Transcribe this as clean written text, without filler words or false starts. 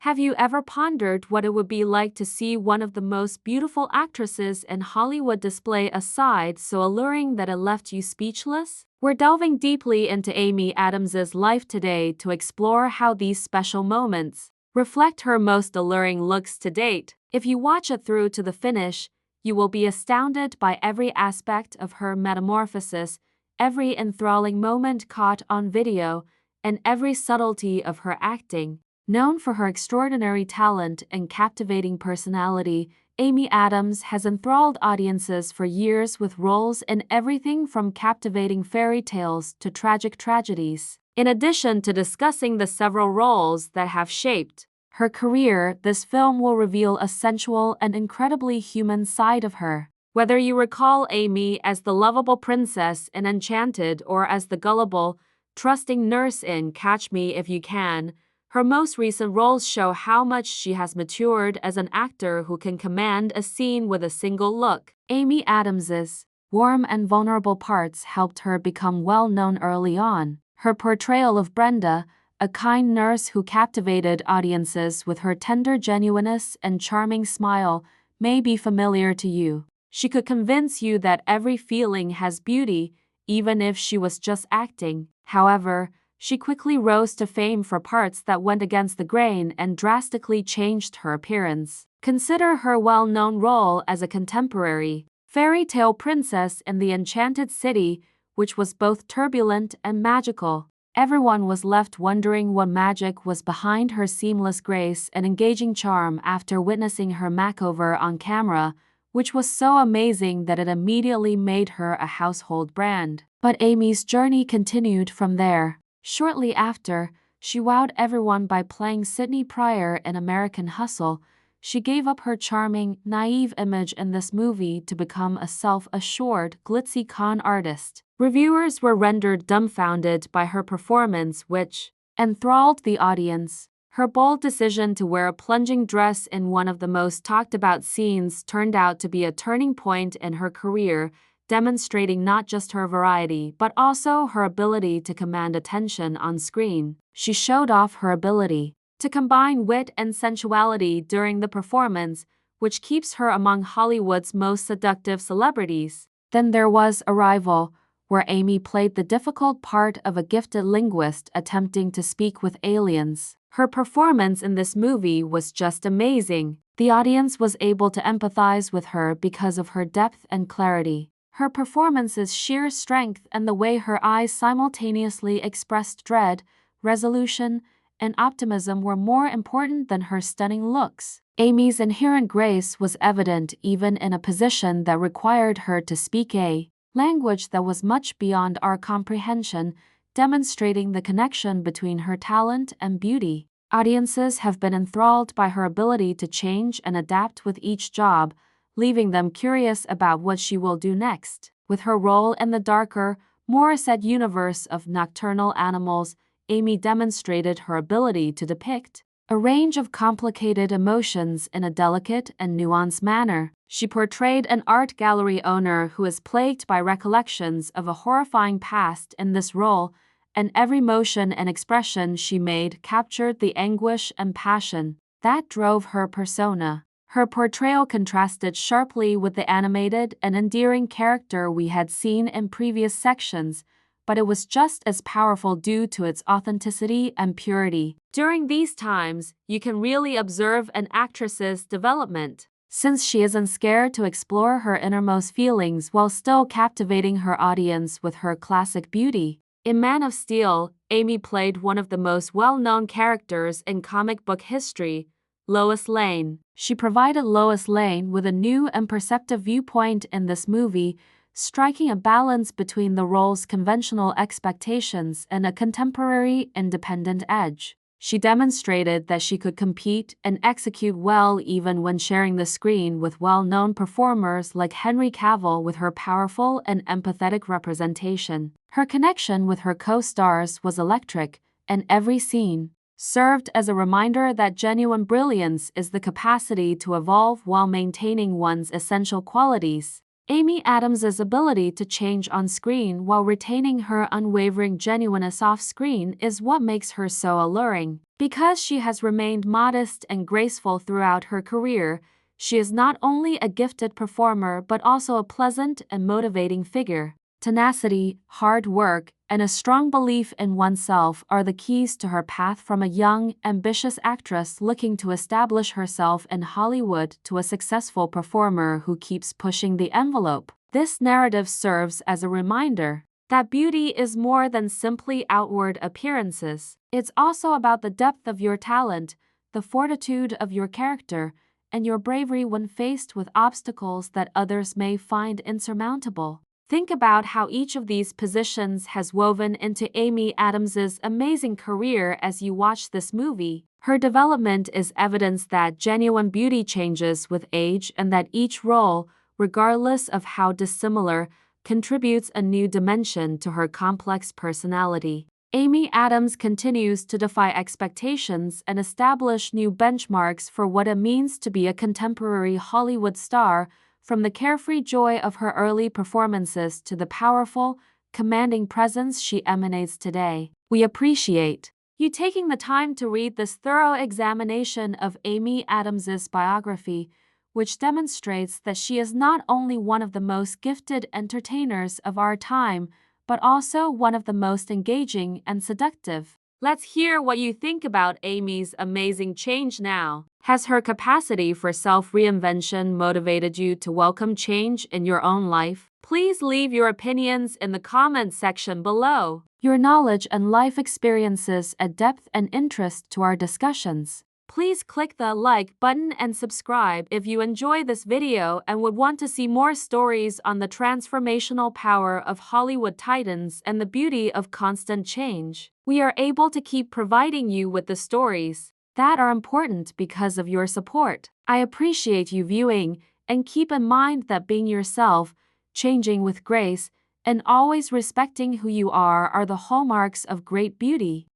Have you ever pondered what it would be like to see one of the most beautiful actresses in Hollywood display a side so alluring that it left you speechless? We're delving deeply into Amy Adams's life today to explore how these special moments reflect her most alluring looks to date. If you watch it through to the finish, you will be astounded by every aspect of her metamorphosis, every enthralling moment caught on video, and every subtlety of her acting. Known for her extraordinary talent and captivating personality, Amy Adams has enthralled audiences for years with roles in everything from captivating fairy tales to tragic tragedies. In addition to discussing the several roles that have shaped her career, this film will reveal a sensual and incredibly human side of her. Whether you recall Amy as the lovable princess in Enchanted or as the gullible, trusting nurse in Catch Me If You Can, her most recent roles show how much she has matured as an actor who can command a scene with a single look. Amy Adams's warm and vulnerable parts helped her become well known early on. Her portrayal of Brenda, a kind nurse who captivated audiences with her tender genuineness and charming smile, may be familiar to you. She could convince you that every feeling has beauty, even if she was just acting. However, she quickly rose to fame for parts that went against the grain and drastically changed her appearance. Consider her well-known role as a contemporary fairy tale princess in the Enchanted City, which was both turbulent and magical. Everyone was left wondering what magic was behind her seamless grace and engaging charm after witnessing her makeover on camera, which was so amazing that it immediately made her a household brand. But Amy's journey continued from there. Shortly after, she wowed everyone by playing Sydney Pryor in American Hustle. She gave up her charming, naive image in this movie to become a self-assured, glitzy con artist. Reviewers were rendered dumbfounded by her performance, which enthralled the audience. Her bold decision to wear a plunging dress in one of the most talked-about scenes turned out to be a turning point in her career, demonstrating not just her variety but also her ability to command attention on screen. She showed off her ability to combine wit and sensuality during the performance, which keeps her among Hollywood's most seductive celebrities. Then there was Arrival, where Amy played the difficult part of a gifted linguist attempting to speak with aliens. Her performance in this movie was just amazing. The audience was able to empathize with her because of her depth and clarity. Her performance's sheer strength and the way her eyes simultaneously expressed dread, resolution, and optimism were more important than her stunning looks. Amy's inherent grace was evident even in a position that required her to speak a language that was much beyond our comprehension, demonstrating the connection between her talent and beauty. Audiences have been enthralled by her ability to change and adapt with each job, leaving them curious about what she will do next. With her role in the darker, more set universe of Nocturnal Animals, Amy demonstrated her ability to depict a range of complicated emotions in a delicate and nuanced manner. She portrayed an art gallery owner who is plagued by recollections of a horrifying past in this role, and every motion and expression she made captured the anguish and passion that drove her persona. Her portrayal contrasted sharply with the animated and endearing character we had seen in previous sections, but it was just as powerful due to its authenticity and purity. During these times, you can really observe an actress's development, since she isn't scared to explore her innermost feelings while still captivating her audience with her classic beauty. In Man of Steel, Amy played one of the most well-known characters in comic book history, Lois Lane. She provided Lois Lane with a new and perceptive viewpoint in this movie, striking a balance between the role's conventional expectations and a contemporary, independent edge. She demonstrated that she could compete and execute well even when sharing the screen with well-known performers like Henry Cavill with her powerful and empathetic representation. Her connection with her co-stars was electric, and every scene served as a reminder that genuine brilliance is the capacity to evolve while maintaining one's essential qualities. Amy Adams's ability to change on screen while retaining her unwavering genuineness off screen is what makes her so alluring. Because she has remained modest and graceful throughout her career, she is not only a gifted performer but also a pleasant and motivating figure. Tenacity, hard work, and a strong belief in oneself are the keys to her path from a young, ambitious actress looking to establish herself in Hollywood to a successful performer who keeps pushing the envelope. This narrative serves as a reminder that beauty is more than simply outward appearances. It's also about the depth of your talent, the fortitude of your character, and your bravery when faced with obstacles that others may find insurmountable. Think about how each of these positions has woven into Amy Adams's amazing career as you watch this movie. Her development is evidence that genuine beauty changes with age and that each role, regardless of how dissimilar, contributes a new dimension to her complex personality. Amy Adams continues to defy expectations and establish new benchmarks for what it means to be a contemporary Hollywood star, from the carefree joy of her early performances to the powerful, commanding presence she emanates today. We appreciate you taking the time to read this thorough examination of Amy Adams's biography, which demonstrates that she is not only one of the most gifted entertainers of our time, but also one of the most engaging and seductive. Let's hear what you think about Amy's amazing change now. Has her capacity for self-reinvention motivated you to welcome change in your own life? Please leave your opinions in the comments section below. Your knowledge and life experiences add depth and interest to our discussions. Please click the like button and subscribe if you enjoy this video and would want to see more stories on the transformational power of Hollywood titans and the beauty of constant change. We are able to keep providing you with the stories that are important because of your support. I appreciate you viewing, and keep in mind that being yourself, changing with grace, and always respecting who you are the hallmarks of great beauty.